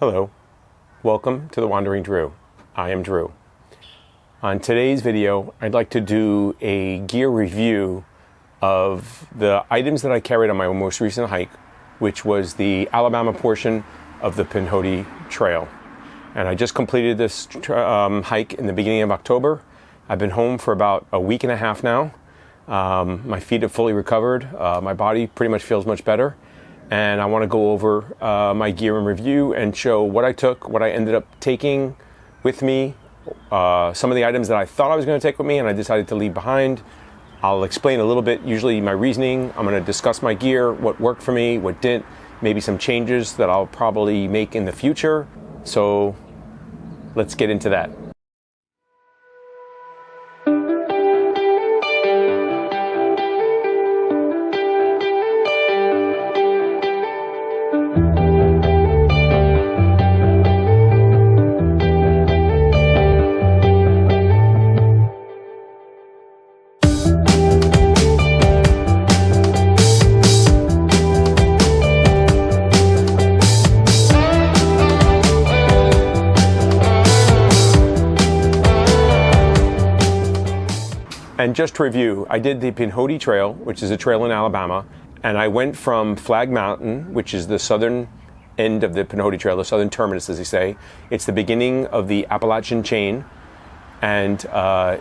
Hello, welcome to The Wandering Drew. I am Drew. On today's video, I'd like to do a gear review of the items that I carried on my most recent hike, which was the Alabama portion of the Pinhoti Trail. And I just completed this hike in the beginning of October. I've been home for about a week and a half now. My feet have fully recovered. My body pretty much feels much better. And I want to go over my gear and review and show what I took, what I ended up taking with me, some of the items that I thought I was going to take with me and I decided to leave behind. I'll explain a little bit, usually my reasoning. I'm going to discuss my gear, what worked for me, what didn't, maybe some changes that I'll probably make in the future. So let's get into that. And just to review, I did the Pinhoti Trail, which is a trail in Alabama, and I went from Flag Mountain, which is the southern end of the Pinhoti Trail, the southern terminus, as they say. It's the beginning of the Appalachian chain, and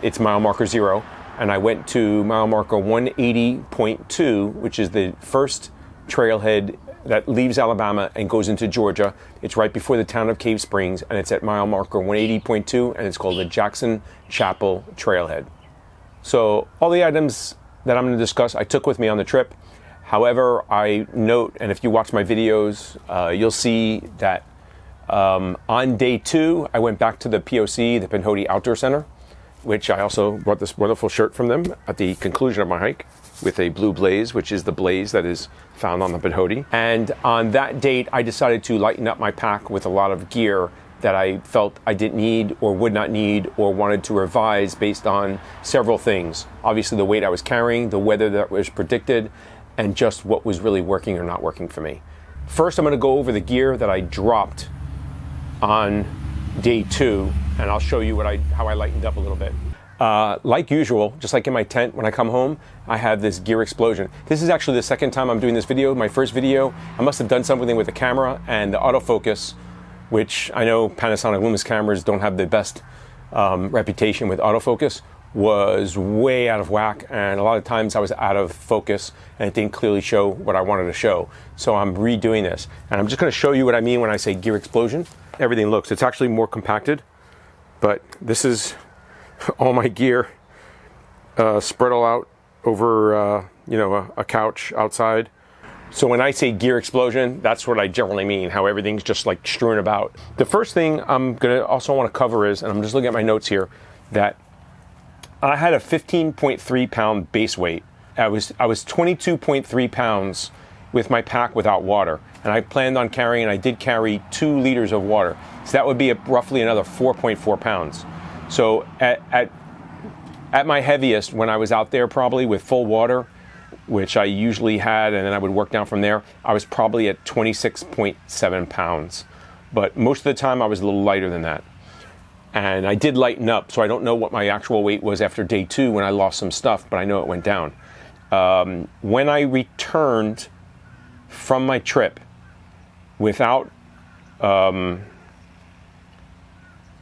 it's mile marker 0. And I went to mile marker 180.2, which is the first trailhead that leaves Alabama and goes into Georgia. It's right before the town of Cave Springs, and it's at mile marker 180.2, and it's called the Jackson Chapel Trailhead. So all the items that I'm going to discuss I took with me on the trip. However, I note, and if you watch my videos, you'll see that on day 2, I went back to the POC, the Pinhoti Outdoor Center, which I also brought this wonderful shirt from them at the conclusion of my hike with a blue blaze, which is the blaze that is found on the Pinhoti. And on that date, I decided to lighten up my pack with a lot of gear that I felt I didn't need or would not need or wanted to revise based on several things. Obviously the weight I was carrying, the weather that was predicted, and just what was really working or not working for me. First, I'm going to go over the gear that I dropped on day 2, and I'll show you how I lightened up a little bit. Like usual, just like in my tent when I come home, I have this gear explosion. This is actually the second time I'm doing this video. My first video, I must have done something with the camera and the autofocus, which I know Panasonic Lumix cameras don't have the best reputation with autofocus, was way out of whack, and a lot of times I was out of focus and it didn't clearly show what I wanted to show. So I'm redoing this, and I'm just going to show you what I mean when I say gear explosion. Everything looks, it's actually more compacted, but this is all my gear spread all out over a couch outside. So when I say gear explosion, that's what I generally mean, how everything's just like strewn about. The first thing I'm gonna also want to cover is, and I'm just looking at my notes here, that I had a 15.3 pound base weight. I was 22.3 pounds with my pack without water. And I planned on carrying, and I did carry 2 liters of water. So that would be roughly another 4.4 pounds. So at my heaviest, when I was out there probably with full water, which I usually had, and then I would work down from there, I was probably at 26.7 pounds. But most of the time I was a little lighter than that. And I did lighten up, so I don't know what my actual weight was after day 2 when I lost some stuff, but I know it went down. When I returned from my trip without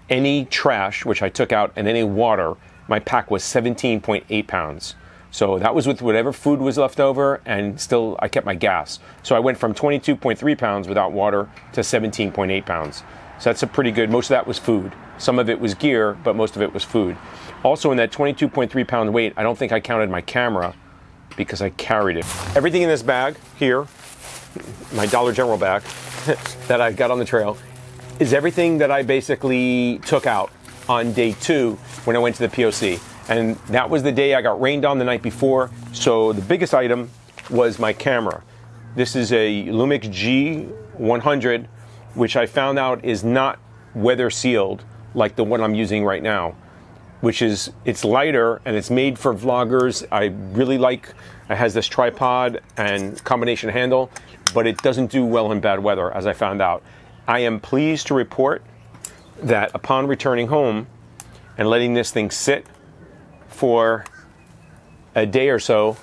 any trash, which I took out, and any water, my pack was 17.8 pounds. So that was with whatever food was left over, and still I kept my gas. So I went from 22.3 pounds without water to 17.8 pounds. So that's a pretty good, most of that was food. Some of it was gear, but most of it was food. Also in that 22.3 pound weight, I don't think I counted my camera because I carried it. Everything in this bag here, my Dollar General bag that I got on the trail, is everything that I basically took out on day 2 when I went to the POC. And that was the day I got rained on the night before. So the biggest item was my camera. This is a Lumix G100, which I found out is not weather sealed like the one I'm using right now, which is, it's lighter and it's made for vloggers. I really like, it has this tripod and combination handle, but it doesn't do well in bad weather, as I found out. I am pleased to report that upon returning home and letting this thing sit for a day or so,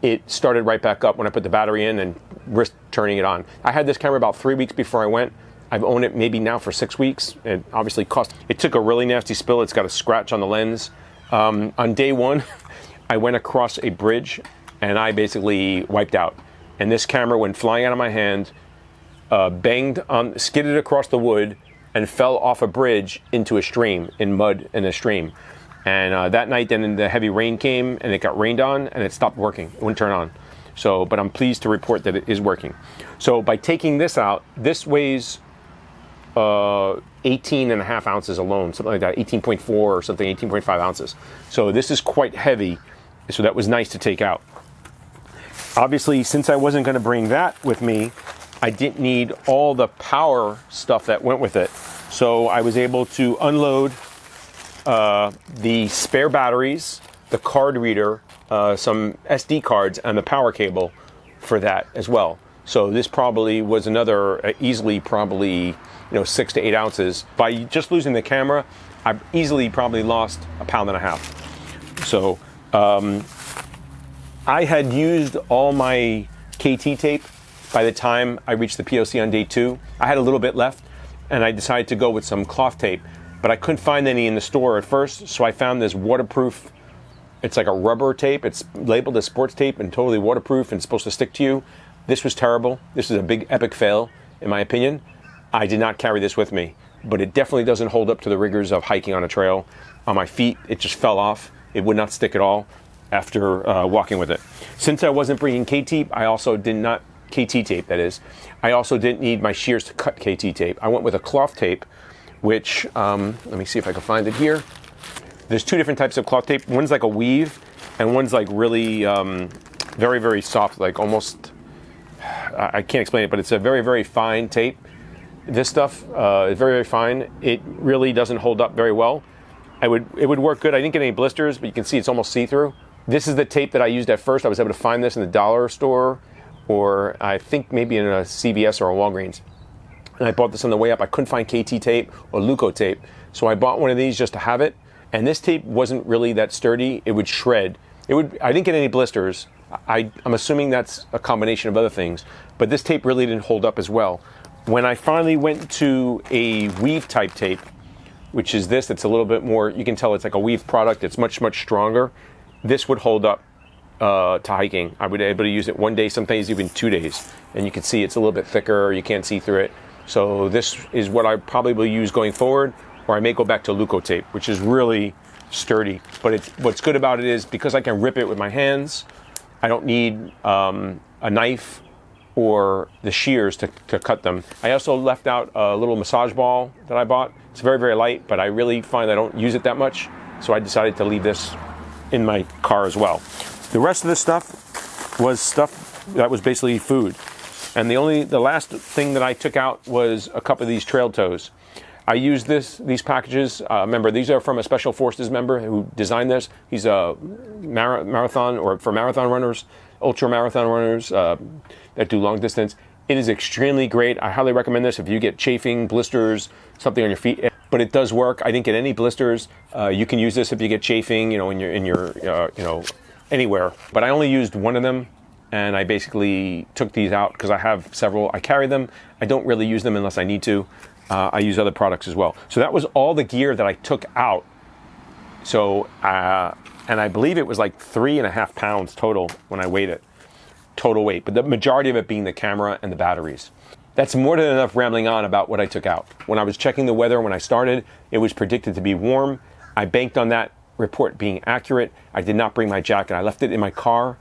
it started right back up when I put the battery in and risked turning it on. I had this camera about 3 weeks before I went. I've owned it maybe now for 6 weeks. It obviously cost. It took a really nasty spill. It's got a scratch on the lens. On day one, I went across a bridge and I basically wiped out. And this camera went flying out of my hand, skidded across the wood, and fell off a bridge into a stream, in mud in a stream. And that night, then the heavy rain came and it got rained on and it stopped working. It wouldn't turn on. So, but I'm pleased to report that it is working. So by taking this out, this weighs 18 and a half ounces alone, something like that, 18.4 or something, 18.5 ounces. So this is quite heavy. So that was nice to take out. Obviously, since I wasn't going to bring that with me, I didn't need all the power stuff that went with it. So I was able to unload the spare batteries, the card reader, some SD cards, and the power cable for that as well. So this probably was another easily probably 6 to 8 ounces. By just losing the camera, I've easily probably lost 1.5 pounds. So I had used all my KT tape by the time I reached the POC on day 2. I had a little bit left, and I decided to go with some cloth tape, but I couldn't find any in the store at first, so I found this waterproof. It's like a rubber tape. It's labeled as sports tape and totally waterproof and supposed to stick to you. This was terrible. This is a big epic fail, in my opinion. I did not carry this with me, but it definitely doesn't hold up to the rigors of hiking on a trail. On my feet, it just fell off. It would not stick at all after walking with it. Since I wasn't bringing KT, I also did not, KT tape that is, I also didn't need my shears to cut KT tape. I went with a cloth tape, which, let me see if I can find it here. There's 2 different types of cloth tape. One's like a weave, and one's like really very, very soft, like almost, I can't explain it, but it's a very, very fine tape. This stuff is very, very fine. It really doesn't hold up very well. It would work good. I didn't get any blisters, but you can see it's almost see-through. This is the tape that I used at first. I was able to find this in the dollar store, or I think maybe in a CVS or a Walgreens. And I bought this on the way up. I couldn't find KT tape or Leuco tape, so I bought one of these just to have it. And this tape wasn't really that sturdy. It would shred. I didn't get any blisters. I'm assuming that's a combination of other things, but this tape really didn't hold up as well. When I finally went to a weave type tape, which is this, it's a little bit more, you can tell it's like a weave product. It's much, much stronger. This would hold up to hiking. I would be able to use it 1 day, sometimes even 2 days. And you can see it's a little bit thicker. You can't see through it. So this is what I probably will use going forward, or I may go back to Leuco tape, which is really sturdy. But what's good about it is because I can rip it with my hands, I don't need a knife or the shears to cut them. I also left out a little massage ball that I bought. It's very, very light, but I really find I don't use it that much. So I decided to leave this in my car as well. The rest of this stuff was stuff that was basically food. And the last thing that I took out was a couple of these trail toes. I used these packages. Remember, these are from a Special Forces member who designed this. He's a marathon, or for marathon runners, ultra marathon runners that do long distance. It is extremely great. I highly recommend this if you get chafing, blisters, something on your feet. But it does work. I didn't get any blisters. You can use this if you get chafing, in your anywhere. But I only used one of them, and I basically took these out because I have several. I carry them. I don't really use them unless I need to. I use other products as well. So that was all the gear that I took out. So, and I believe it was like 3.5 pounds total when I weighed it. Total weight, but the majority of it being the camera and the batteries. That's more than enough rambling on about what I took out. When I was checking the weather when I started, it was predicted to be warm. I banked on that report being accurate. I did not bring my jacket. I left it in my car,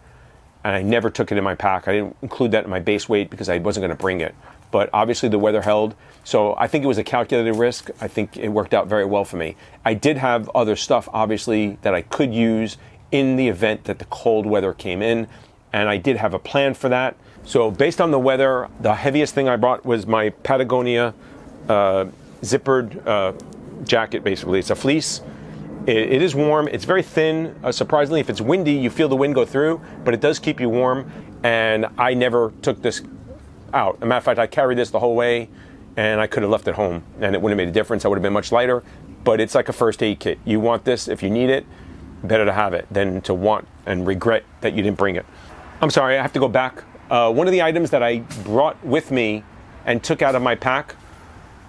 and I never took it in my pack. I didn't include that in my base weight because I wasn't going to bring it. But obviously the weather held, so I think it was a calculated risk. I think it worked out very well for me. I did have other stuff, obviously, that I could use in the event that the cold weather came in, and I did have a plan for that. So based on the weather, the heaviest thing I brought was my Patagonia zippered jacket, basically. It's a fleece. It is warm. It's very thin. Surprisingly, if it's windy, you feel the wind go through, but it does keep you warm, and I never took this out. As a matter of fact, I carried this the whole way. and I could have left it home, and it wouldn't have made a difference. I would have been much lighter, but it's like a first aid kit. You want this if you need it. Better to have it than to want and regret that you didn't bring it. I'm sorry, I have to go back. One of the items that I brought with me and took out of my pack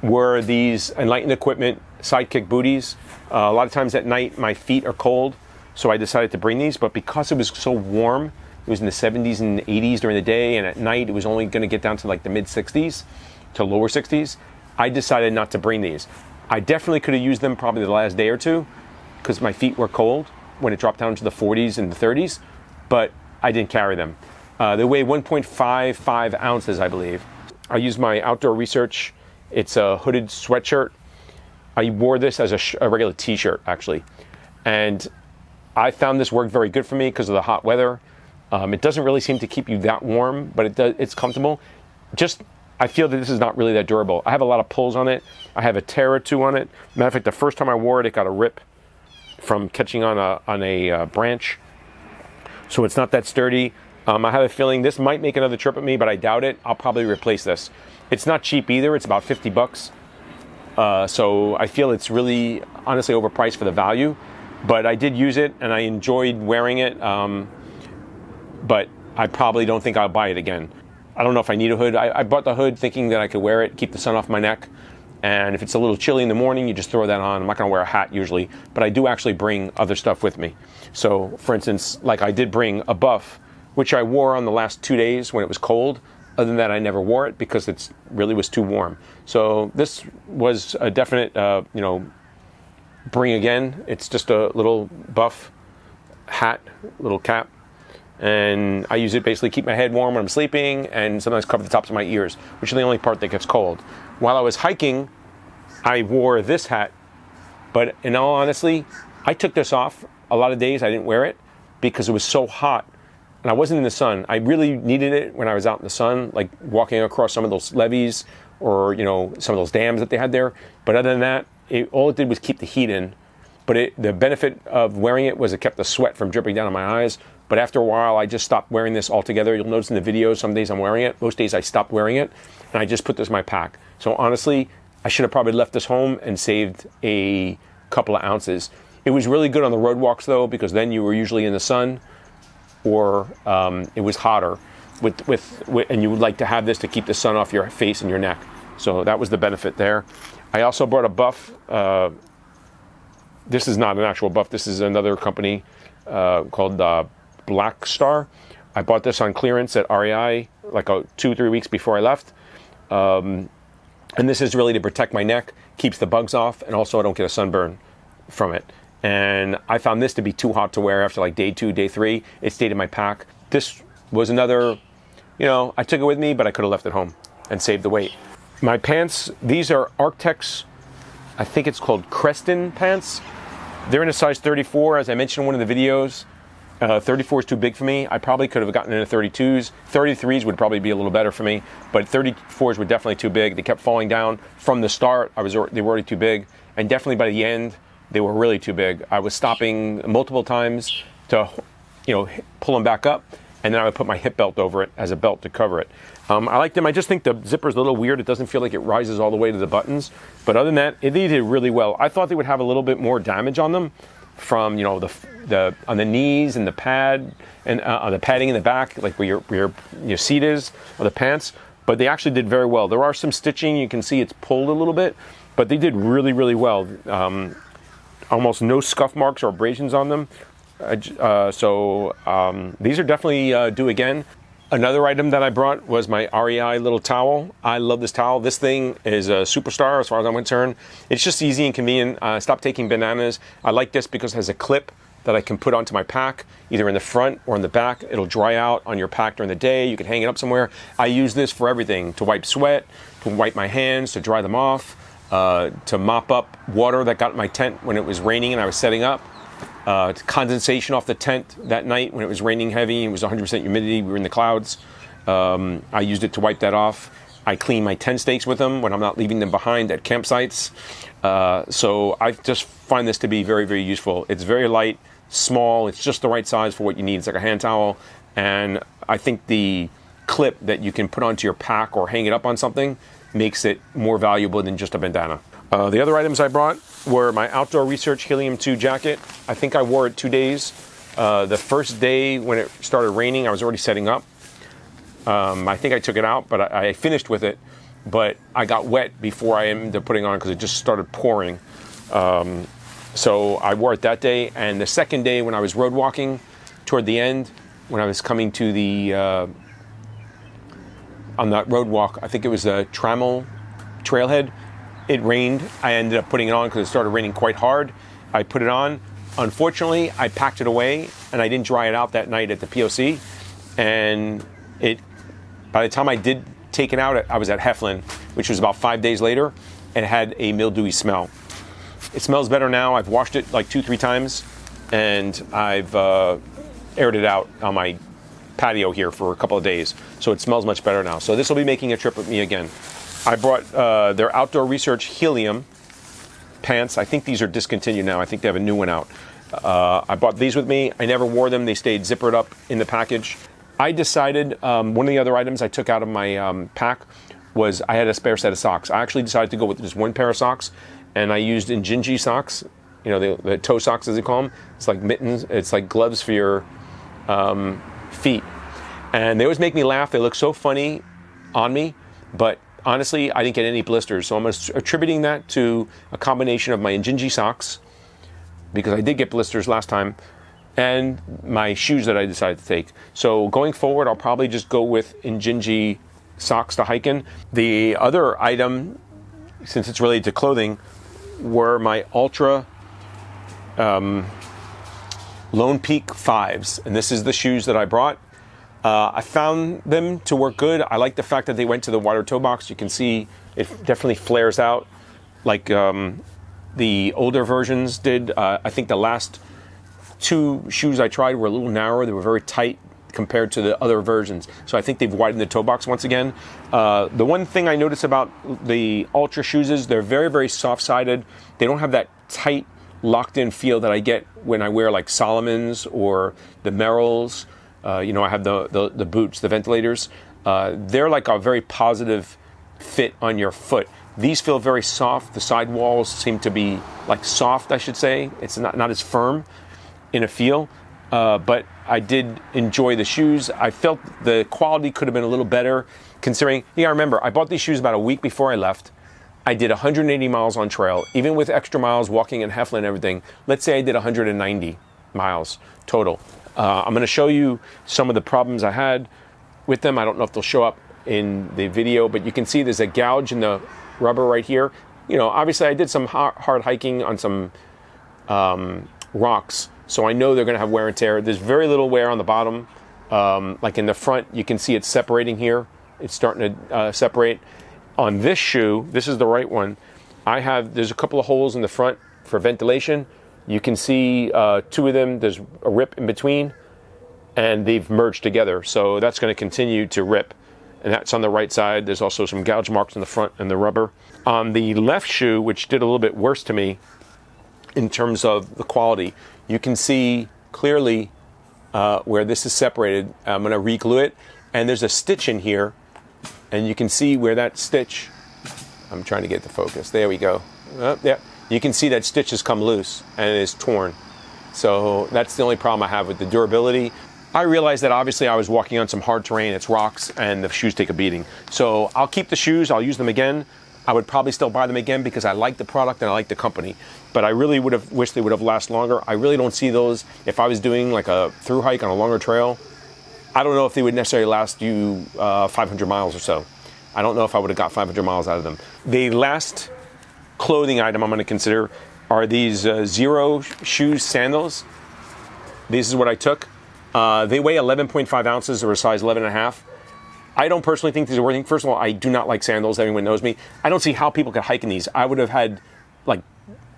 were these Enlightened Equipment Sidekick booties. A lot of times at night my feet are cold, so I decided to bring these, but because it was so warm, it was in the 70s and 80s during the day, and at night it was only going to get down to like the mid 60s to lower 60s, I decided not to bring these. I definitely could have used them probably the last day or two because my feet were cold when it dropped down to the 40s and the 30s, but I didn't carry them. They weigh 1.55 ounces, I believe. I used my Outdoor Research. It's a hooded sweatshirt. I wore this as a regular t-shirt, actually. And I found this worked very good for me because of the hot weather. It doesn't really seem to keep you that warm, but it's comfortable. I feel that this is not really that durable. I have a lot of pulls on it. I have a tear or two on it. Matter of fact, the first time I wore it, it got a rip from catching on a branch. So it's not that sturdy. I have a feeling this might make another trip at me, but I doubt it. I'll probably replace this. It's not cheap either. It's about 50 bucks. So I feel it's really, honestly, overpriced for the value. But I did use it, and I enjoyed wearing it. But I probably don't think I'll buy it again. I don't know if I need a hood. I bought the hood thinking that I could wear it, keep the sun off my neck. And if it's a little chilly in the morning, you just throw that on. I'm not going to wear a hat usually, but I do actually bring other stuff with me. So, for instance, like I did bring a buff, which I wore on the last 2 days when it was cold. Other than that, I never wore it because it really was too warm. So this was a definite, bring again. It's just a little buff hat, little cap. And I use it basically to keep my head warm when I'm sleeping and sometimes cover the tops of my ears, which are the only part that gets cold. While I was hiking, I wore this hat, but in all honesty, I took this off. A lot of days I didn't wear it because it was so hot and I wasn't in the sun. I really needed it when I was out in the sun, like walking across some of those levees or, some of those dams that they had there. But other than that, all it did was keep the heat in. But the benefit of wearing it was it kept the sweat from dripping down on my eyes. But after a while, I just stopped wearing this altogether. You'll notice in the videos, some days I'm wearing it. Most days I stopped wearing it, and I just put this in my pack. So honestly, I should have probably left this home and saved a couple of ounces. It was really good on the road walks, though, because then you were usually in the sun, or it was hotter, and you would like to have this to keep the sun off your face and your neck. So that was the benefit there. I also brought a buff. This is not an actual buff. This is another company called Black Star. I bought this on clearance at REI like 2 or 3 weeks before I left. And this is really to protect my neck, keeps the bugs off, and also I don't get a sunburn from it. And I found this to be too hot to wear after like day 2, day 3. It stayed in my pack. This was another, I took it with me, but I could have left it home and saved the weight. My pants, these are Arctex, I think it's called Creston pants. They're in a size 34, as I mentioned in one of the videos. 34 is too big for me. I probably could have gotten into 32s. 33s would probably be a little better for me, but 34s were definitely too big. They kept falling down from the start. They were already too big, and definitely by the end, they were really too big. I was stopping multiple times to, pull them back up, and then I would put my hip belt over it as a belt to cover it. I like them. I just think the zipper's a little weird. It doesn't feel like it rises all the way to the buttons, but other than that, they did really well. I thought they would have a little bit more damage on them from the on the knees and the pad and on the padding in the back, like where your seat is, or the pants. But they actually did very well. There are some stitching. You can see it's pulled a little bit, but they did really, really well. Almost no scuff marks or abrasions on them. So these are definitely due again. Another item that I brought was my REI little towel. I love this towel. This thing is a superstar as far as I'm concerned. It's just easy and convenient. Stop taking bananas. I like this because it has a clip that I can put onto my pack, either in the front or in the back. It'll dry out on your pack during the day. You can hang it up somewhere. I use this for everything, to wipe sweat, to wipe my hands, to dry them off, to mop up water that got in my tent when it was raining and I was setting up. Condensation off the tent that night when it was raining heavy. It was 100% humidity. We were in the clouds. I used it to wipe that off. I clean my tent stakes with them when I'm not leaving them behind at campsites. So I just find this to be very, very useful. It's very light, small. It's just the right size for what you need. It's like a hand towel. And I think the clip that you can put onto your pack or hang it up on something makes it more valuable than just a bandana. The other items I brought were my Outdoor Research Helium 2 jacket. I think I wore it 2 days. The first day when it started raining, I was already setting up. I think I took it out, but I finished with it. But I got wet before I ended up putting it on because it just started pouring. So I wore it that day. And the second day when I was road walking toward the end, when I was coming to the, on that road walk, I think it was the Trammel trailhead, it rained. I ended up putting it on because it started raining quite hard. I put it on. Unfortunately, I packed it away and I didn't dry it out that night at the POC. And by the time I did take it out, I was at Heflin, which was about 5 days later, and it had a mildewy smell. It smells better now. I've washed it like 2-3 times, and I've aired it out on my patio here for a couple of days, so it smells much better now. So this will be making a trip with me again. I brought their Outdoor Research Helium pants. I think these are discontinued now. I think they have a new one out. I brought these with me. I never wore them. They stayed zippered up in the package. I decided, one of the other items I took out of my pack was I had a spare set of socks. I actually decided to go with just one pair of socks, and I used Injinji socks, you know, the toe socks as they call them. It's like mittens, it's like gloves for your feet. And they always make me laugh. They look so funny on me, but honestly, I didn't get any blisters. So I'm attributing that to a combination of my Injinji socks, because I did get blisters last time, and my shoes that I decided to take. So going forward, I'll probably just go with Injinji socks to hike in. The other item, since it's related to clothing, were my Ultra Lone Peak 5s. And this is the shoes that I brought. I found them to work good. I like the fact that they went to the wider toe box. You can see it definitely flares out like the older versions did. I think the last 2 shoes I tried were a little narrower. They were very tight compared to the other versions. So I think they've widened the toe box once again. The one thing I notice about the Ultra shoes is they're very, very soft-sided. They don't have that tight, locked-in feel that I get when I wear like Solomon's or the Merrells. You know, I have the boots, the ventilators. They're like a very positive fit on your foot. These feel very soft. The sidewalls seem to be like soft, I should say. It's not as firm in a feel, but I did enjoy the shoes. I felt the quality could have been a little better, considering, you gotta remember, I bought these shoes about a week before I left. I did 180 miles on trail, even with extra miles walking in Heflin and everything. Let's say I did 190 miles total. I'm gonna show you some of the problems I had with them. I don't know if they'll show up in the video, but you can see there's a gouge in the rubber right here. You know, obviously I did some hard hiking on some rocks, so I know they're going to have wear and tear. There's very little wear on the bottom. Like in the front, you can see it separating here. It's starting to separate. On this shoe, this is the right one, there's a couple of holes in the front for ventilation. You can see 2 of them, there's a rip in between, and they've merged together. So that's going to continue to rip. And that's on the right side. There's also some gouge marks in the front and the rubber. On the left shoe, which did a little bit worse to me in terms of the quality, you can see clearly where this is separated. I'm going to re-glue it, and there's a stitch in here, and you can see where that stitch, I'm trying to get the focus, there we go. Yeah, you can see that stitch has come loose and it is torn. So that's the only problem I have with the durability. I realized that obviously I was walking on some hard terrain, it's rocks, and the shoes take a beating. So I'll keep the shoes, I'll use them again. I would probably still buy them again because I like the product and I like the company. But I really would have wished they would have lasted longer. I really don't see those, if I was doing like a through hike on a longer trail, I don't know if they would necessarily last you 500 miles or so. I don't know if I would have got 500 miles out of them. The last clothing item I'm going to consider are these Zero Shoes sandals. This is what I took. They weigh 11.5 ounces or a size 11.5. I don't personally think these are working. First of all, I do not like sandals. Everyone knows me. I don't see how people could hike in these. I would have had like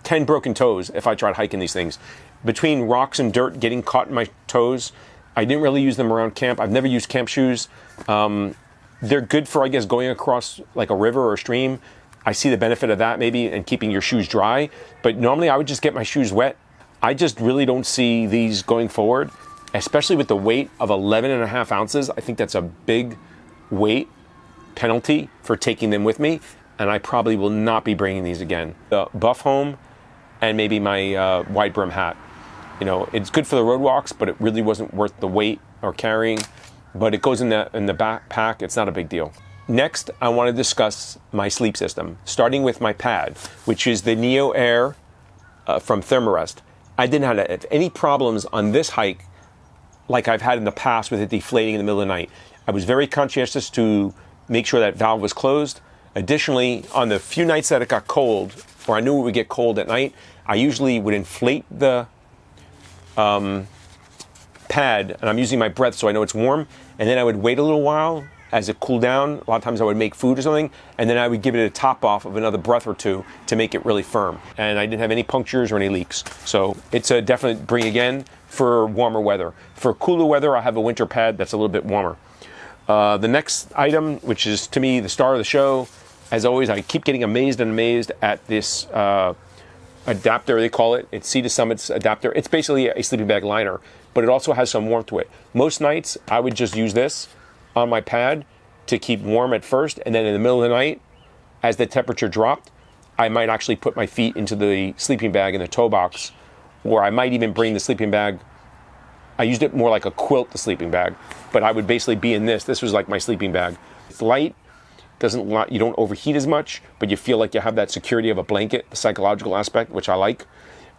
10 broken toes if I tried hiking these things. Between rocks and dirt getting caught in my toes, I didn't really use them around camp. I've never used camp shoes. They're good for, I guess, going across like a river or a stream. I see the benefit of that maybe and keeping your shoes dry. But normally I would just get my shoes wet. I just really don't see these going forward, especially with the weight of 11.5 ounces. I think that's a big weight penalty for taking them with me, and I probably will not be bringing these again. The buff home and maybe my wide brim hat. You know, it's good for the road walks, but it really wasn't worth the weight or carrying. But it goes in the backpack. It's not a big deal. Next, I want to discuss my sleep system, starting with my pad, which is the Neo Air from Thermarest. I didn't have any problems on this hike like I've had in the past with it deflating in the middle of the night. I was very conscientious to make sure that valve was closed. Additionally, on the few nights that it got cold, or I knew it would get cold at night, I usually would inflate the pad, and I'm using my breath so I know it's warm, and then I would wait a little while as it cooled down. A lot of times I would make food or something, and then I would give it a top off of another breath or two to make it really firm. And I didn't have any punctures or any leaks. So it's a definite bring again for warmer weather. For cooler weather, I have a winter pad that's a little bit warmer. The next item, which is to me the star of the show, as always, I keep getting amazed at this adapter, they call it. It's Sea to Summit's adapter. It's basically a sleeping bag liner, but it also has some warmth to it. Most nights, I would just use this on my pad to keep warm at first, and then in the middle of the night, as the temperature dropped, I might actually put my feet into the sleeping bag in the toe box, or I might even bring the sleeping bag. I used it more like a quilt, the sleeping bag, but I would basically be in this. This was like my sleeping bag. It's light, you don't overheat as much, but you feel like you have that security of a blanket, the psychological aspect, which I like.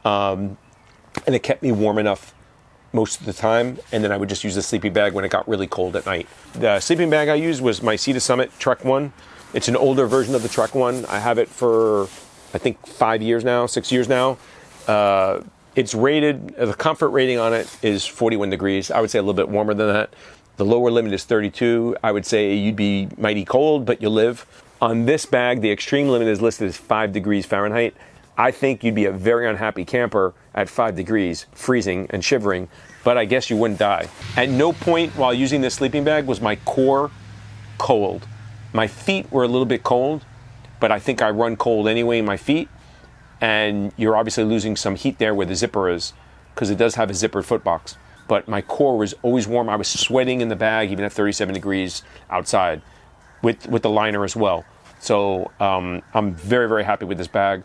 And it kept me warm enough most of the time, and then I would just use the sleeping bag when it got really cold at night. The sleeping bag I used was my Sea to Summit Trek 1. It's an older version of the Trek 1. I have it for, I think, 6 years now. It's rated, the comfort rating on it is 41 degrees. I would say a little bit warmer than that. The lower limit is 32. I would say you'd be mighty cold, but you live. On this bag, the extreme limit is listed as 5 degrees Fahrenheit. I think you'd be a very unhappy camper at 5 degrees, freezing and shivering, but I guess you wouldn't die. At no point while using this sleeping bag was my core cold. My feet were a little bit cold, but I think I run cold anyway in my feet, and you're obviously losing some heat there where the zipper is, because it does have a zippered foot box. But my core was always warm. I was sweating in the bag, even at 37 degrees outside, with the liner as well. So I'm very, very happy with this bag.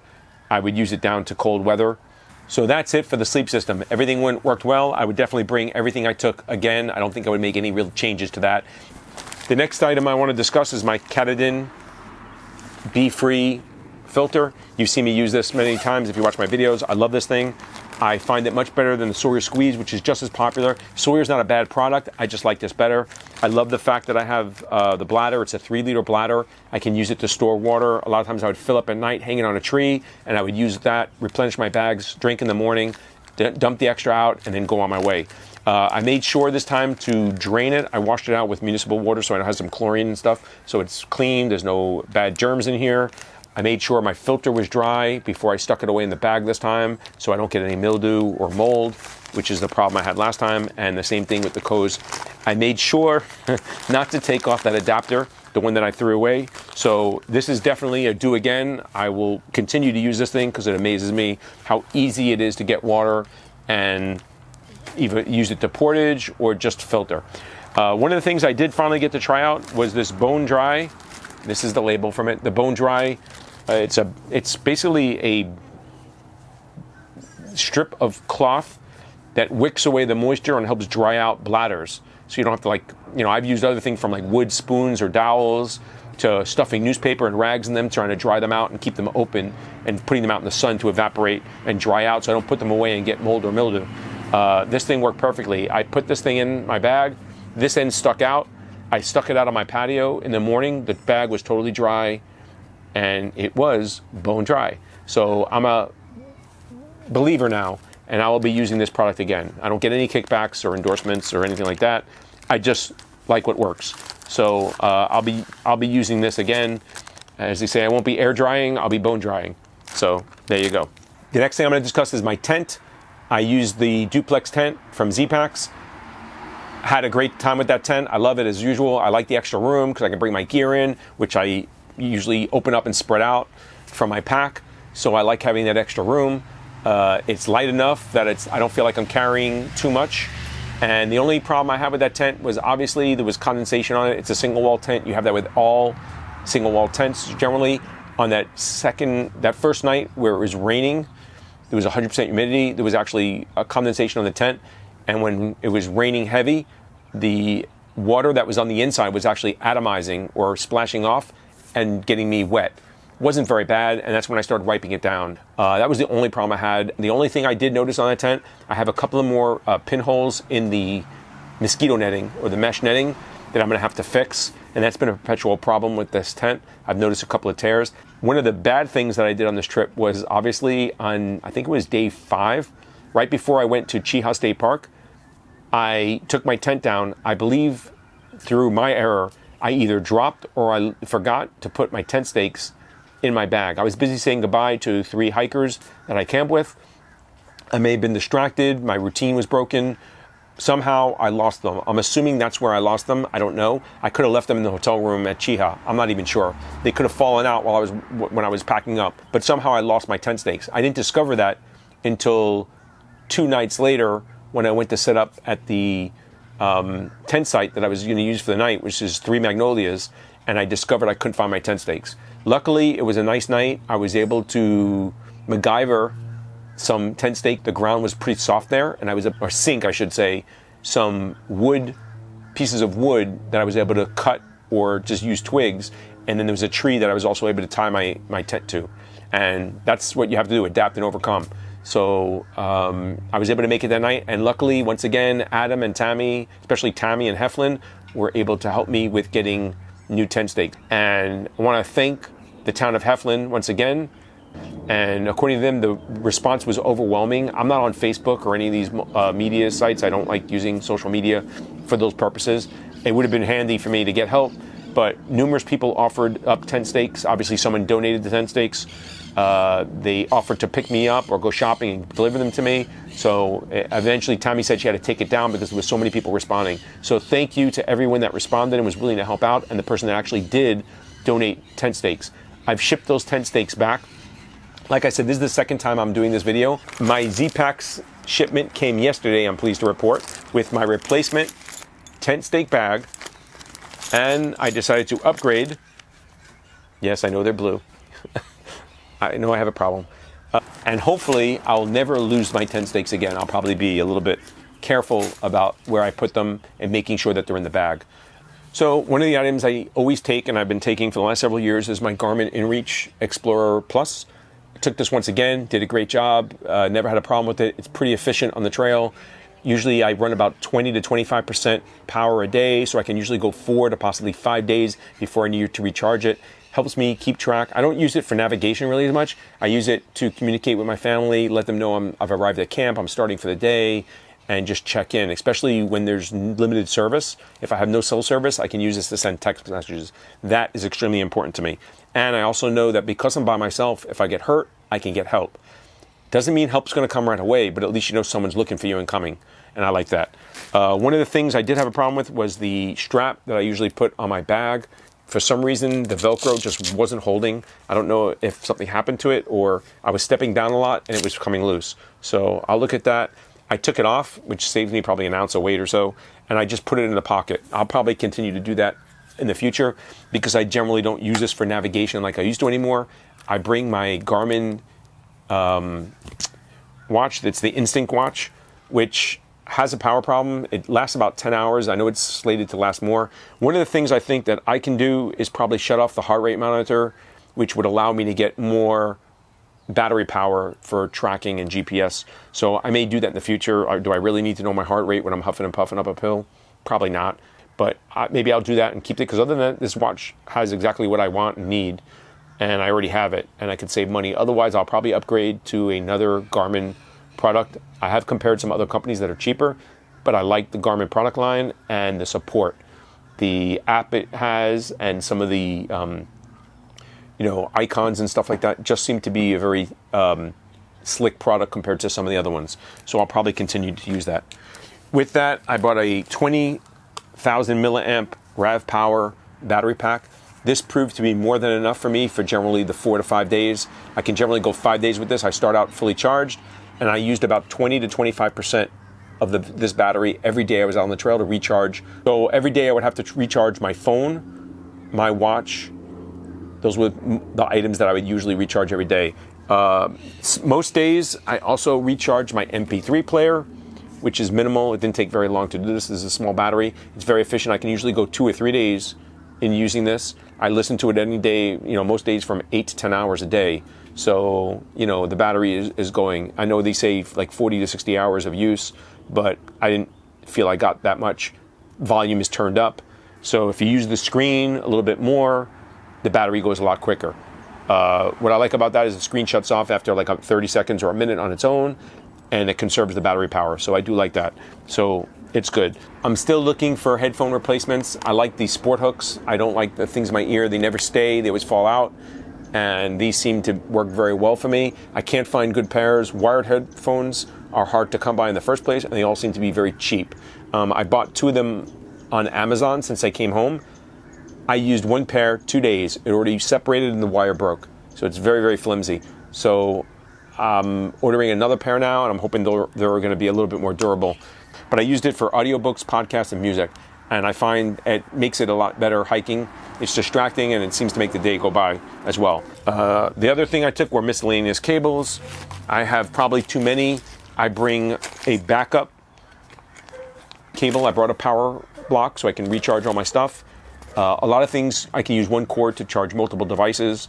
I would use it down to cold weather. So that's it for the sleep system. Everything worked well. I would definitely bring everything I took again. I don't think I would make any real changes to that. The next item I want to discuss is my Katadyn Bee-Free filter. You've seen me use this many times if you watch my videos. I love this thing. I find it much better than the Sawyer Squeeze, which is just as popular. Sawyer's not a bad product. I just like this better. I love the fact that I have the bladder. It's a 3-liter bladder. I can use it to store water. A lot of times I would fill up at night, hang it on a tree, and I would use that, replenish my bags, drink in the morning, dump the extra out, and then go on my way. I made sure this time to drain it. I washed it out with municipal water so it has some chlorine and stuff, so it's clean. There's no bad germs in here. I made sure my filter was dry before I stuck it away in the bag this time, so I don't get any mildew or mold, which is the problem I had last time, and the same thing with the hose. I made sure not to take off that adapter, the one that I threw away. So this is definitely a do again. I will continue to use this thing because it amazes me how easy it is to get water and either use it to portage or just filter. One of the things I did finally get to try out was this Bone Dry. This is the label from it. The Bone Dry. It's basically a strip of cloth that wicks away the moisture and helps dry out bladders. So you don't have to I've used other things from like wood spoons or dowels to stuffing newspaper and rags in them, trying to dry them out and keep them open and putting them out in the sun to evaporate and dry out so I don't put them away and get mold or mildew. This thing worked perfectly. I put this thing in my bag. This end stuck out. I stuck it out on my patio in the morning. The bag was totally dry, and it was bone dry. So I'm a believer now, and I will be using this product again. I don't get any kickbacks or endorsements or anything like that. I just like what works. So I'll be using this again. As they say, I won't be air drying, I'll be bone drying. So there you go. The next thing I'm going to discuss is my tent. I used the duplex tent from Z-Packs. Had a great time with that tent. I love it as usual. I like the extra room because I can bring my gear in, which I usually open up and spread out from my pack. So I like having that extra room. It's light enough that I don't feel like I'm carrying too much. And the only problem I had with that tent was obviously there was condensation on it. It's a single wall tent. You have that with all single wall tents. Generally on that first night where it was raining, there was 100% humidity. There was actually a condensation on the tent. And when it was raining heavy, the water that was on the inside was actually atomizing or splashing off and getting me wet. Wasn't very bad, and that's when I started wiping it down. That was the only problem I had. The only thing I did notice on that tent, I have a couple of more pinholes in the mosquito netting or the mesh netting that I'm gonna have to fix, and that's been a perpetual problem with this tent. I've noticed a couple of tears. One of the bad things that I did on this trip was obviously on, I think it was day 5, right before I went to Cheeha State Park, I took my tent down. I believe through my error, I either dropped or I forgot to put my tent stakes in my bag. I was busy saying goodbye to 3 hikers that I camp with. I may have been distracted. My routine was broken. Somehow I lost them. I'm assuming that's where I lost them. I don't know. I could have left them in the hotel room at Cheeha. I'm not even sure. They could have fallen out when I was packing up. But somehow I lost my tent stakes. I didn't discover that until 2 nights later when I went to set up at the tent site that I was going to use for the night, which is 3 Magnolias, and I discovered I couldn't find my tent stakes. Luckily, it was a nice night. I was able to MacGyver some tent stake. The ground was pretty soft there, and or sink, I should say, some pieces of wood that I was able to cut or just use twigs, and then there was a tree that I was also able to tie my tent to. And that's what you have to do, adapt and overcome. So I was able to make it that night, and luckily, once again, Adam and Tammy, especially Tammy and Heflin, were able to help me with getting new tent stakes. And I want to thank the town of Heflin once again. And according to them, the response was overwhelming. I'm not on Facebook or any of these media sites. I don't like using social media for those purposes. It would have been handy for me to get help, but numerous people offered up tent stakes. Obviously, someone donated the tent stakes. They offered to pick me up or go shopping and deliver them to me. So eventually Tammy said she had to take it down because there was so many people responding. So thank you to everyone that responded and was willing to help out, and the person that actually did donate tent stakes. I've shipped those tent stakes back. Like I said, this is the second time I'm doing this video. My Z-Packs shipment came yesterday, I'm pleased to report, with my replacement tent stake bag, and I decided to upgrade. Yes, I know they're blue. I know I have a problem. And hopefully I'll never lose my tent stakes again. I'll probably be a little bit careful about where I put them and making sure that they're in the bag. So one of the items I always take, and I've been taking for the last several years, is my Garmin InReach Explorer Plus. I took this once again, did a great job, never had a problem with it. It's pretty efficient on the trail. Usually I run about 20 to 25% power a day, so I can usually go 4 to possibly 5 days before I need to recharge it. Helps me keep track. I don't use it for navigation really as much. I use it to communicate with my family, let them know I've arrived at camp, I'm starting for the day, and just check in, especially when there's limited service. If I have no cell service, I can use this to send text messages. That is extremely important to me. And I also know that because I'm by myself, if I get hurt, I can get help. Doesn't mean help's gonna come right away, but at least you know someone's looking for you and coming, and I like that. One of the things I did have a problem with was the strap that I usually put on my bag. For some reason, the Velcro just wasn't holding. I don't know if something happened to it or I was stepping down a lot and it was coming loose. So I'll look at that. I took it off, which saved me probably an ounce of weight or so, and I just put it in the pocket. I'll probably continue to do that in the future because I generally don't use this for navigation like I used to anymore. I bring my Garmin watch, that's the Instinct watch, which has a power problem. It lasts about 10 hours. I know it's slated to last more. One of the things I think that I can do is probably shut off the heart rate monitor, which would allow me to get more battery power for tracking and GPS. So I may do that in the future. Or do I really need to know my heart rate when I'm huffing and puffing up a pill? Probably not. But maybe I'll do that and keep it, because other than that, this watch has exactly what I want and need, and I already have it, and I could save money. Otherwise, I'll probably upgrade to another Garmin product. I have compared some other companies that are cheaper, but I like the Garmin product line and the support. The app it has and some of the icons and stuff like that just seem to be a very slick product compared to some of the other ones. So I'll probably continue to use that. With that, I bought a 20,000 milliamp RAV Power battery pack. This proved to be more than enough for me for generally the 4 to 5 days. I can generally go 5 days with this. I start out fully charged, and I used about 20 to 25% this battery every day I was out on the trail to recharge. So every day I would have to recharge my phone, my watch. Those were the items that I would usually recharge every day. Most days I also recharge my MP3 player, which is minimal. It didn't take very long to do this. This is a small battery. It's very efficient. I can usually go 2 or 3 days in using this. I listen to it any day, most days from 8 to 10 hours a day. So, the battery is going. I know they say like 40 to 60 hours of use, but I didn't feel I got that much. Volume is turned up. So if you use the screen a little bit more, the battery goes a lot quicker. What I like about that is the screen shuts off after like 30 seconds or a minute on its own, and it conserves the battery power. So I do like that. So it's good. I'm still looking for headphone replacements. I like these sport hooks. I don't like the things in my ear. They never stay. They always fall out. And these seem to work very well for me. I can't find good pairs. Wired headphones are hard to come by in the first place, and they all seem to be very cheap. I bought 2 of them on Amazon since I came home. I used 1 pair 2 days. It already separated and the wire broke. So it's very, very flimsy. So I'm ordering another pair now, and I'm hoping they're going to be a little bit more durable. But I used it for audiobooks, podcasts, and music. And I find it makes it a lot better hiking. It's distracting, and it seems to make the day go by as well. The other thing I took were miscellaneous cables. I have probably too many. I bring a backup cable. I brought a power block so I can recharge all my stuff. A lot of things, I can use 1 cord to charge multiple devices.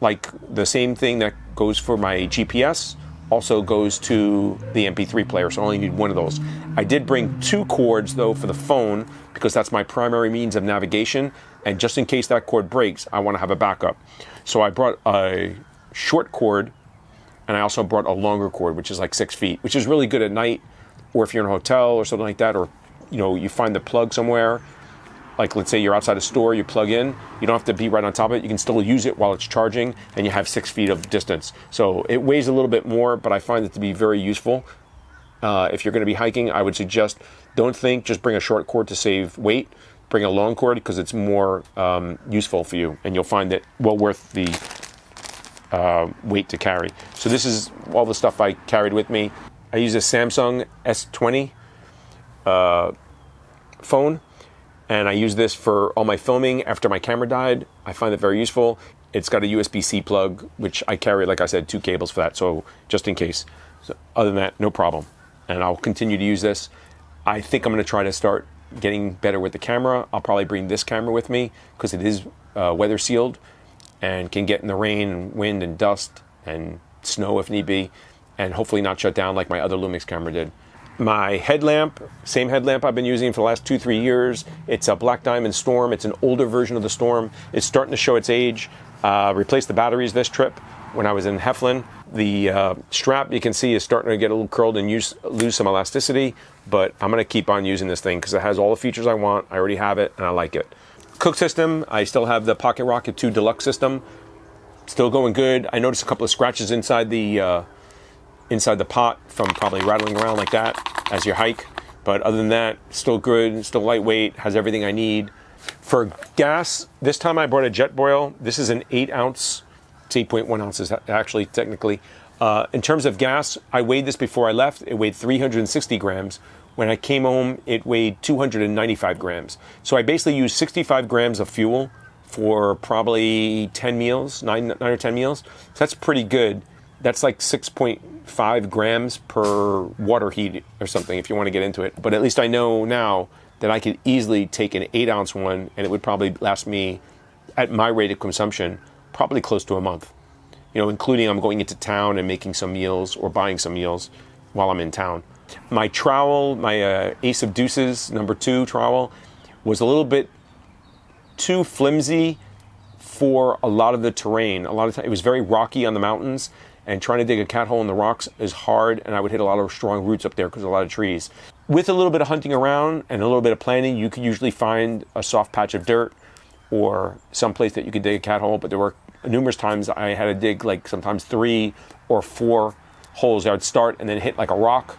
Like the same thing that goes for my GPS also goes to the MP3 player, so I only need 1 of those. I did bring 2 cords though for the phone because that's my primary means of navigation, and just in case that cord breaks, I want to have a backup. So I brought a short cord, and I also brought a longer cord, which is like 6 feet, which is really good at night, or if you're in a hotel or something like that, or you find the plug somewhere. Like let's say you're outside a store, you plug in, you don't have to be right on top of it. You can still use it while it's charging, and you have 6 feet of distance. So it weighs a little bit more, but I find it to be very useful. If you're going to be hiking, I would suggest just bring a short cord to save weight. Bring a long cord because it's more useful for you, and you'll find it well worth the weight to carry. So this is all the stuff I carried with me. I use a Samsung S20 phone. And I use this for all my filming after my camera died. I find it very useful. It's got a USB-C plug, which I carry, like I said, 2 cables for that, so just in case. So other than that, no problem. And I'll continue to use this. I think I'm going to try to start getting better with the camera. I'll probably bring this camera with me because it is weather sealed and can get in the rain and wind and dust and snow if need be, and hopefully not shut down like my other Lumix camera did. My headlamp, same headlamp I've been using for the last 2-3 years. It's a Black Diamond Storm. It's an older version of the Storm. It's starting to show its age. Replaced the batteries this trip when I was in Heflin. The strap, you can see, is starting to get a little curled and lose some elasticity, but I'm going to keep on using this thing because it has all the features I want. I already have it, and I like it. Cook system, I still have the Pocket Rocket 2 Deluxe system. Still going good. I noticed a couple of scratches inside the pot from probably rattling around like that as you hike. But other than that, still good, still lightweight, has everything I need. For gas, this time I brought a Jetboil. This is an 8 ounce, it's 8.1 ounces actually, technically. In terms of gas, I weighed this before I left. It weighed 360 grams. When I came home, it weighed 295 grams. So I basically used 65 grams of fuel for probably 10 meals, 9 or 10 meals. So that's pretty good. That's like 6.5 grams per water heat or something if you want to get into it. But at least I know now that I could easily take an 8 ounce one and it would probably last me, at my rate of consumption, probably close to a month. Including I'm going into town and making some meals or buying some meals while I'm in town. My trowel, my Ace of Deuces #2 trowel, was a little bit too flimsy for a lot of the terrain. A lot of time, it was very rocky on the mountains, and trying to dig a cat hole in the rocks is hard, and I would hit a lot of strong roots up there because there's a lot of trees. With a little bit of hunting around and a little bit of planning, you could usually find a soft patch of dirt or some place that you could dig a cat hole, but there were numerous times I had to dig like sometimes 3 or 4 holes. I would start and then hit like a rock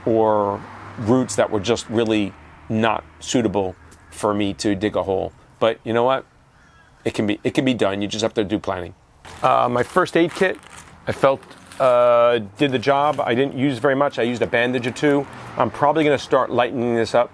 or roots that were just really not suitable for me to dig a hole. But you know what? It can be done. You just have to do planning. My first aid kit, I felt did the job. I didn't use very much. I used a bandage or two. I'm probably going to start lightening this up.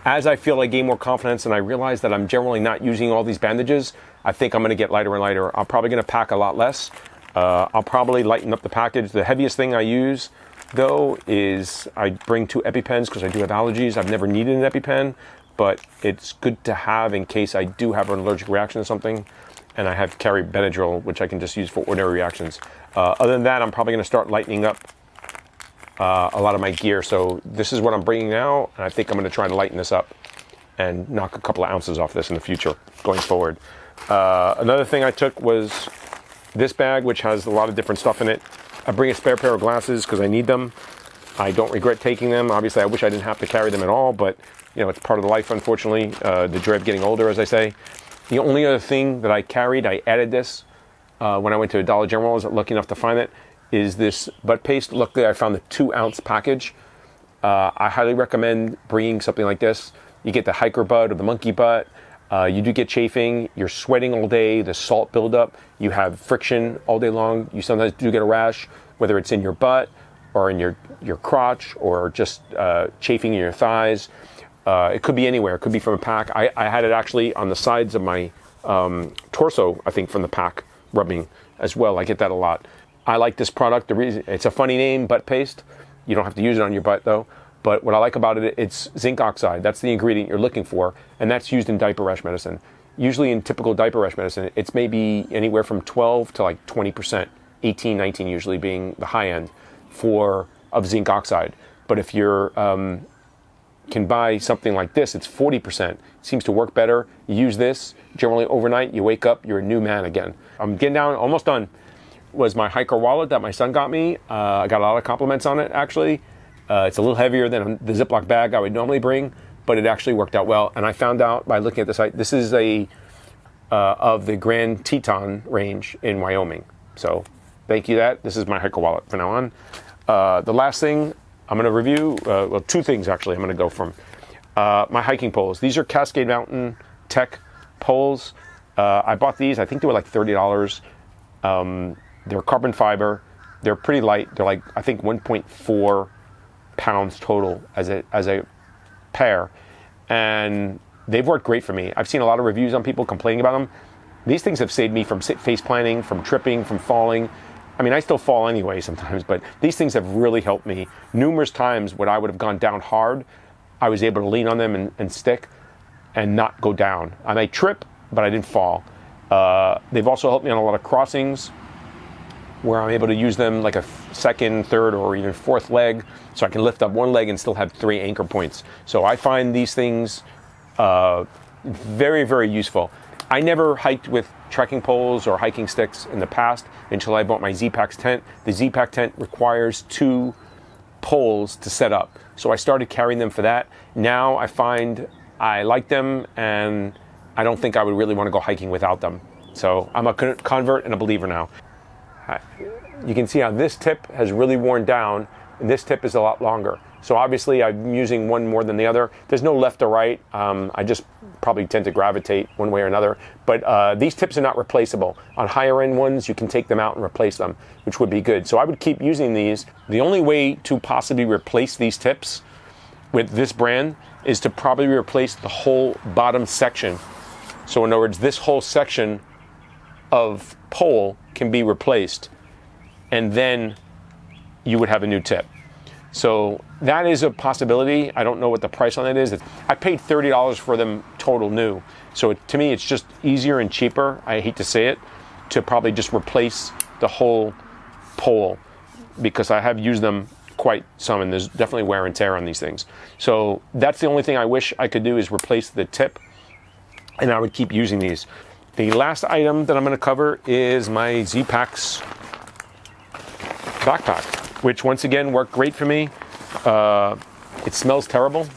As I feel I gain more confidence and I realize that I'm generally not using all these bandages, I think I'm going to get lighter and lighter. I'm probably going to pack a lot less. I'll probably lighten up the package. The heaviest thing I use, though, is I bring 2 EpiPens because I do have allergies. I've never needed an EpiPen, but it's good to have in case I do have an allergic reaction to something. And I have carry Benadryl, which I can just use for ordinary reactions. Other than that, I'm probably going to start lightening up a lot of my gear. So this is what I'm bringing now, and I think I'm going to try to lighten this up and knock a couple of ounces off this in the future going forward. Another thing I took was this bag, which has a lot of different stuff in it. I bring a spare pair of glasses because I need them. I don't regret taking them. Obviously, I wish I didn't have to carry them at all, but you know, it's part of the life, unfortunately. The joy of getting older, as I say. The only other thing that I carried, I added this when I went to Dollar General. I was lucky enough to find it. Is this butt paste. Luckily, I found the 2-ounce package. I highly recommend bringing something like this. You get the hiker butt or the monkey butt. You do get chafing. You're sweating all day. The salt buildup. You have friction all day long. You sometimes do get a rash, whether it's in your butt or in your crotch or just chafing in your thighs. It could be anywhere. It could be from a pack. I had it actually on the sides of my torso, I think, from the pack rubbing as well. I get that a lot. I like this product. The reason it's a funny name, butt paste. You don't have to use it on your butt though. But what I like about it, it's zinc oxide. That's the ingredient you're looking for, and that's used in diaper rash medicine. Usually in typical diaper rash medicine, it's maybe anywhere from 12 to like 20%, 18, 19 usually being the high end of zinc oxide. But if you're can buy something like this, it's 40%. It seems to work better. You use this generally overnight. You wake up, you're a new man again. I'm getting down, almost done. Was my hiker wallet that my son got me. I got a lot of compliments on it, actually. It's a little heavier than the Ziploc bag I would normally bring, but it actually worked out well. And I found out by looking at the site, this is of the Grand Teton range in Wyoming. So thank you that. This is my hiker wallet from now on. The last thing I'm going to review, well, 2 things actually I'm going to go from. My hiking poles. These are Cascade Mountain Tech poles. I bought these, I think they were like $30. They're carbon fiber. They're pretty light. They're like, I think 1.4 pounds total as a pair. And they've worked great for me. I've seen a lot of reviews on people complaining about them. These things have saved me from face planting, from tripping, from falling. I mean, I still fall anyway sometimes, but these things have really helped me. Numerous times when I would have gone down hard, I was able to lean on them and stick and not go down. I may trip, but I didn't fall. They've also helped me on a lot of crossings where I'm able to use them like a second, third, or even fourth leg, so I can lift up one leg and still have 3 anchor points. So I find these things very, very useful. I never hiked with trekking poles or hiking sticks in the past until I bought my Z-Pax tent. The Z-Pax tent requires 2 poles to set up, so I started carrying them for that. Now I find I like them, and I don't think I would really want to go hiking without them. So I'm a convert and a believer now. You can see how this tip has really worn down, and this tip is a lot longer. So obviously I'm using one more than the other. There's no left or right. I just probably tend to gravitate one way or another. But these tips are not replaceable. On higher end ones, you can take them out and replace them, which would be good. So I would keep using these. The only way to possibly replace these tips with this brand is to probably replace the whole bottom section. So in other words, this whole section of pole can be replaced, and then you would have a new tip. So that is a possibility. I don't know what the price on it is. I paid $30 for them total new. So to me, it's just easier and cheaper, I hate to say it, to probably just replace the whole pole, because I have used them quite some, and there's definitely wear and tear on these things. So that's the only thing I wish I could do, is replace the tip, and I would keep using these. The last item that I'm going to cover is my Z-Pax backpack, which once again worked great for me. It smells terrible.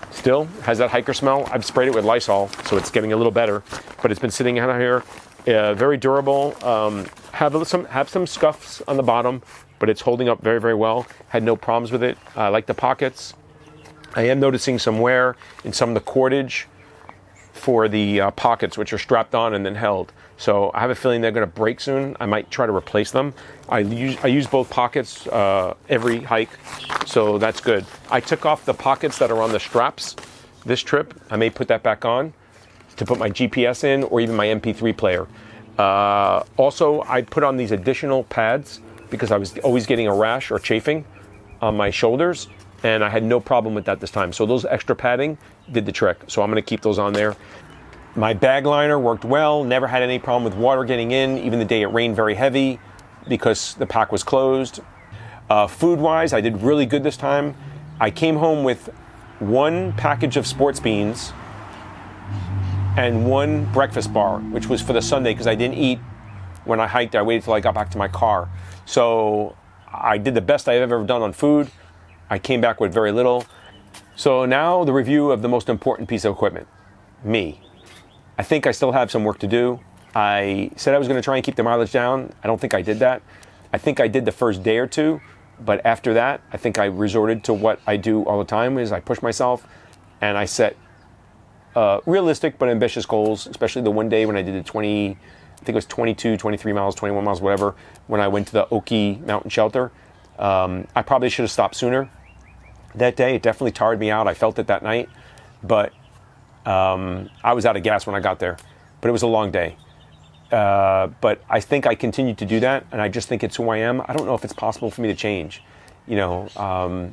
Still has that hiker smell. I've sprayed it with Lysol, so it's getting a little better. But it's been sitting out here, very durable. Have some scuffs on the bottom, but it's holding up very, very well. Had no problems with it. I like the pockets. I am noticing some wear in some of the cordage for the pockets, which are strapped on and then held. So I have a feeling they're going to break soon. I might try to replace them. I use both pockets every hike, so that's good. I took off the pockets that are on the straps this trip. I may put that back on to put my GPS in or even my MP3 player. Also, I put on these additional pads because I was always getting a rash or chafing on my shoulders, and I had no problem with that this time. So those extra padding did the trick. So I'm going to keep those on there. My bag liner worked well, never had any problem with water getting in, even the day it rained very heavy because the pack was closed. Food-wise, I did really good this time. I came home with 1 package of sports beans and 1 breakfast bar, which was for the Sunday because I didn't eat when I hiked. I waited till I got back to my car. So I did the best I've ever done on food. I came back with very little. So now the review of the most important piece of equipment, me. I think I still have some work to do. I said I was going to try and keep the mileage down. I don't think I did that. I think I did the first day or two, but after that, I think I resorted to what I do all the time, is I push myself and I set realistic but ambitious goals, especially the one day when I did the 20, I think it was 22, 23 miles, 21 miles, whatever, when I went to the Oki Mountain Shelter. I probably should have stopped sooner that day. It definitely tired me out. I felt it that night, but I was out of gas when I got there, but it was a long day. But I think I continued to do that, and I just think it's who I am. I don't know if it's possible for me to change. You know,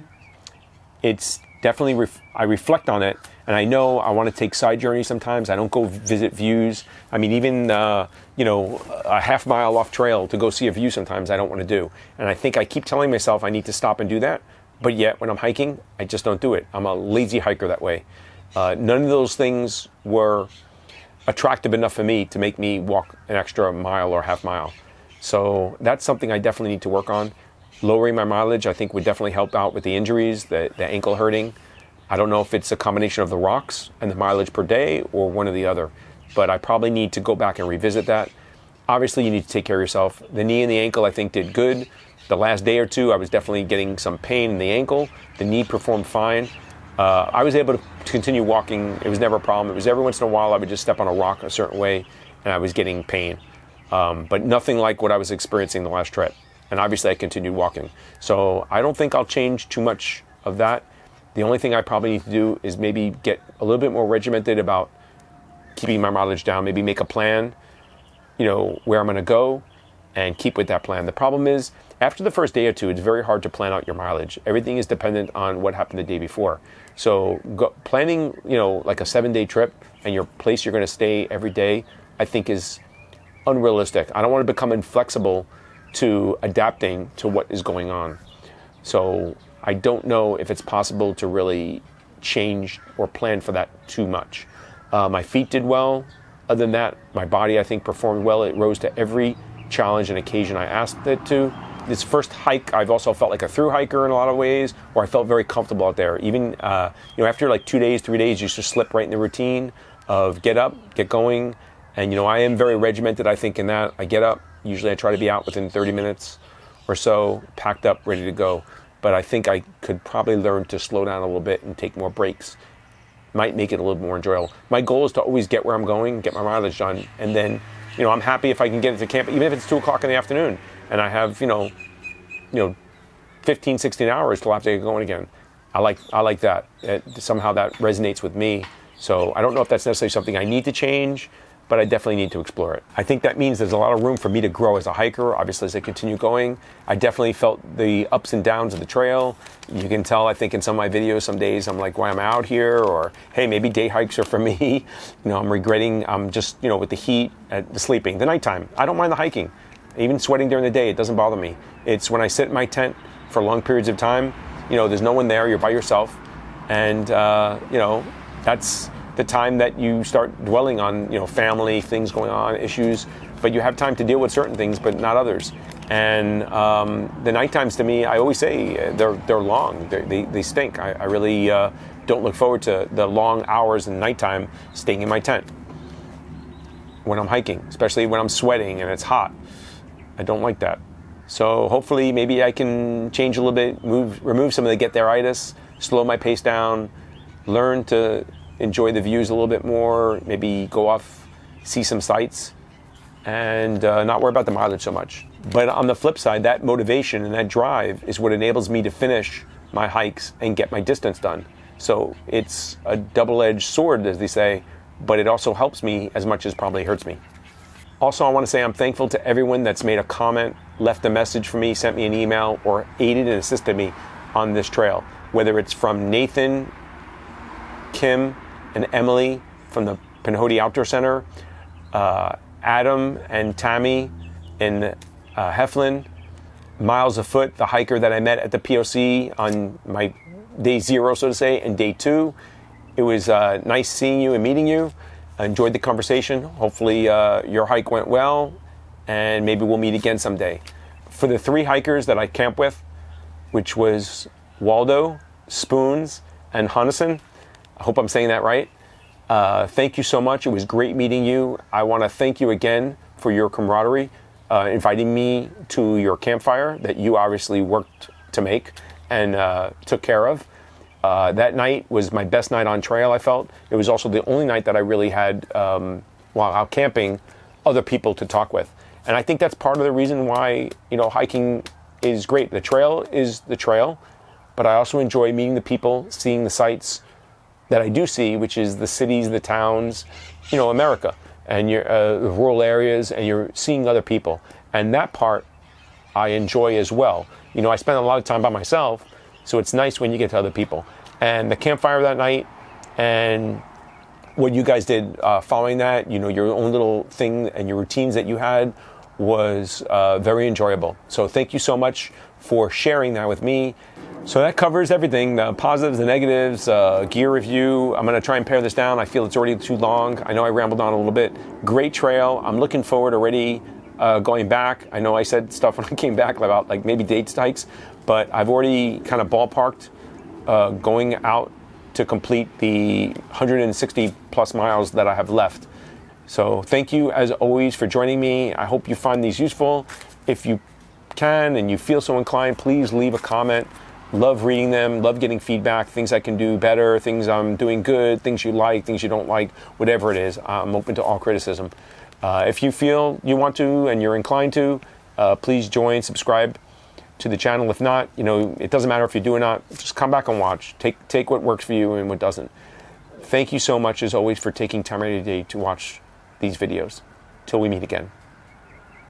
it's definitely, I reflect on it, and I know I want to take side journeys sometimes. I don't go visit views. I mean, even, you know, a half mile off trail to go see a view sometimes I don't want to do. And I think I keep telling myself I need to stop and do that, but yet when I'm hiking, I just don't do it. I'm a lazy hiker that way. None of those things were attractive enough for me to make me walk an extra mile or half mile. So that's something I definitely need to work on. Lowering my mileage, I think, would definitely help out with the injuries, the ankle hurting. I don't know if it's a combination of the rocks and the mileage per day or one or the other, but I probably need to go back and revisit that. Obviously, you need to take care of yourself. The knee and the ankle, I think, did good. The last day or two, I was definitely getting some pain in the ankle. The knee performed fine. I was able to continue walking. It was never a problem. It was every once in a while I would just step on a rock a certain way and I was getting pain. But nothing like what I was experiencing the last trip. And obviously I continued walking. So I don't think I'll change too much of that. The only thing I probably need to do is maybe get a little bit more regimented about keeping my mileage down, maybe make a plan, you know, where I'm going to go and keep with that plan. The problem is, after the first day or two, it's very hard to plan out your mileage. Everything is dependent on what happened the day before. So planning, you know, like a 7-day trip and your place you're going to stay every day, I think is unrealistic. I don't want to become inflexible to adapting to what is going on. So I don't know if it's possible to really change or plan for that too much. My feet did well. Other than that, my body, I think, performed well. It rose to every challenge and occasion I asked it to. This first hike, I've also felt like a thru hiker in a lot of ways, where I felt very comfortable out there. Even, you know, after like 2 days, 3 days, you just slip right in the routine of get up, get going. And, you know, I am very regimented, I think, in that. I get up. Usually I try to be out within 30 minutes or so, packed up, ready to go. But I think I could probably learn to slow down a little bit and take more breaks. Might make it a little more enjoyable. My goal is to always get where I'm going, get my mileage done, and then, you know, I'm happy if I can get into camp, even if it's 2 o'clock in the afternoon, and I have, you know, 15, 16 hours till I have to get going again. I like that. Somehow that resonates with me. So I don't know if that's necessarily something I need to change, but I definitely need to explore it. I think that means there's a lot of room for me to grow as a hiker, obviously, as I continue going. I definitely felt the ups and downs of the trail. You can tell, I think, in some of my videos, some days I'm like, why am I out here? Or, hey, maybe day hikes are for me. You know, I'm regretting, I'm just, you know, with the heat, the sleeping, the nighttime. I don't mind the hiking. Even sweating during the day, it doesn't bother me. It's when I sit in my tent for long periods of time, you know, there's no one there, you're by yourself. And, you know, that's the time that you start dwelling on, you know, family, things going on, issues, but you have time to deal with certain things, but not others. And the night times, to me, I always say they're long. They stink. I really don't look forward to the long hours in nighttime staying in my tent when I'm hiking, especially when I'm sweating and it's hot. I don't like that. So hopefully maybe I can change a little bit, remove some of the get-there-itis, slow my pace down, learn to enjoy the views a little bit more, maybe go off, see some sights, and not worry about the mileage so much. But on the flip side, that motivation and that drive is what enables me to finish my hikes and get my distance done. So it's a double-edged sword, as they say, but it also helps me as much as probably hurts me. Also, I want to say I'm thankful to everyone that's made a comment, left a message for me, sent me an email, or aided and assisted me on this trail. Whether it's from Nathan, Kim, and Emily from the Pinhoti Outdoor Center, Adam and Tammy in Heflin, Miles Afoot, the hiker that I met at the POC on my day 0, so to say, and day 2. It was nice seeing you and meeting you. I enjoyed the conversation. Hopefully your hike went well, and maybe we'll meet again someday. For the 3 hikers that I camped with, which was Waldo, Spoons, and Hunnison, I hope I'm saying that right. Thank you so much. It was great meeting you. I want to thank you again for your camaraderie, inviting me to your campfire that you obviously worked to make and took care of. That night was my best night on trail, I felt. It was also the only night that I really had, while out camping, other people to talk with. And I think that's part of the reason why, hiking is great. The trail is the trail, but I also enjoy meeting the people, seeing the sights that I do see, which is the cities, the towns, America, and your rural areas, and you're seeing other people. And that part I enjoy as well. I spend a lot of time by myself, so it's nice when you get to other people. And the campfire that night and what you guys did following that, your own little thing and your routines that you had was very enjoyable. So thank you so much for sharing that with me. So that covers everything, the positives, the negatives, gear review. I'm going to try and pare this down. I feel it's already too long. I know I rambled on a little bit. Great trail. I'm looking forward already going back. I know I said stuff when I came back about maybe date hikes, but I've already kind of ballparked going out to complete the 160 plus miles that I have left. So thank you as always for joining me. I hope you find these useful. If you can and you feel so inclined, please leave a comment. Love reading them, love getting feedback, things I can do better, things I'm doing good, things you like, things you don't like, whatever it is. I'm open to all criticism. If you feel you want to and you're inclined to, please join, subscribe to the channel. If not, it doesn't matter if you do or not. Just come back and watch. Take what works for you and what doesn't. Thank you so much, as always, for taking time out of your day to watch these videos. Till we meet again.